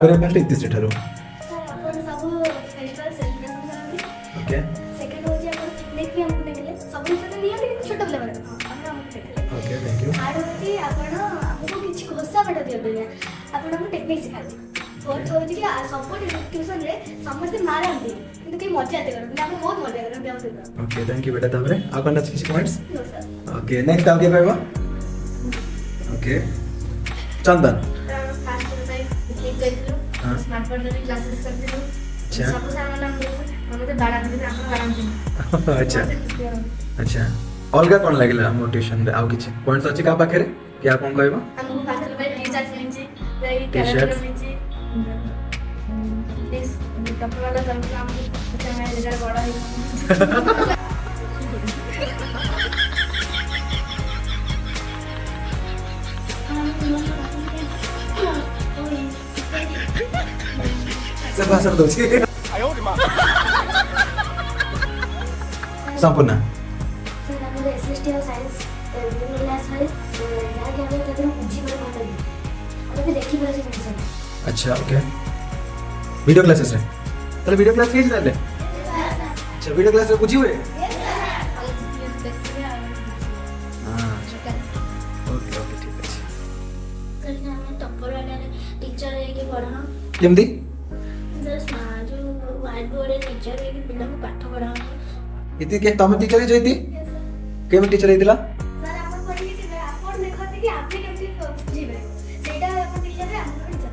Breakfast इतनी से ठरो आपण सब फेस्टिवल सेलिब्रेशन करते ओके सेकंड हो जे आपण पिकनिक भी हमको देखले सब से नहीं आते छोटा लेवल आपण हमको देखले ओके थैंक यू आरो जे आपण हमको किछि घोषा बटा दियो देने आपण हमको टेक्निक सिखाते फोर्थ हो जे कि सब ट्यूशन रे समस्त मारंती किंतु के मजा आते करते आपण बहुत मजा करते हम से ओके थैंक यू बेटा तापरे आपण नच किछि points no sir okay next आप के कहबो okay Chandan first time picnic गइलो हां स्मार्ट बोर्ड रे क्लासेस करथिलो अच्छा सब सामान हम तो बाड़ा दिन आपण बाड़ा अच्छा अच्छा अलगा कोन लागला मोटिवेशन रे आउ किछि पॉइंट्स अछि का पाखरे कि आप कोन कहबो हमको फास्ट बाय टीचर मिलची रे T-shirts. कैरेक्टर मिलची दिस टॉपर वाला करके हमको अच्छा मैं रिजल्ट बड़ा है से भाषण दो छी संपूर्ण सर हमरे एसएसटी और साइंस क्लास है जाके हमें कदर पूछी पर मत अभी भी देखी बड़ा से सर अच्छा ओके वीडियो क्लासेस रे तले वीडियो क्लास के जाले अच्छा वीडियो क्लास रे बुझी हुए हां ओके ओके ठीक अछि सर हमें टॉपर वाला टीचर है कि पढ़ाना केमदी जस्ट जो व्हाइट बोर्ड टीचर है कि पिला को पाठ पढ़ाना इति के तमे टीचर जइती केम टीचर हेतिला सर आपण पढ़ी कि आपण देखते कि आपने केमती जीवे सेटा आपण टीचर है आपण टीचर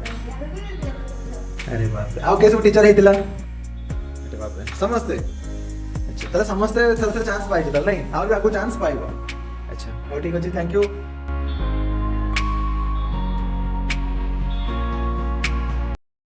अरे बाप रे आउ केसो टीचर हेतिला अरे बाप रे समझते अच्छा तले समझते सबसे चांस पाइजे तले नहीं आउ आगु चांस पाइबो अच्छा हो ठीक अछि थैंक यू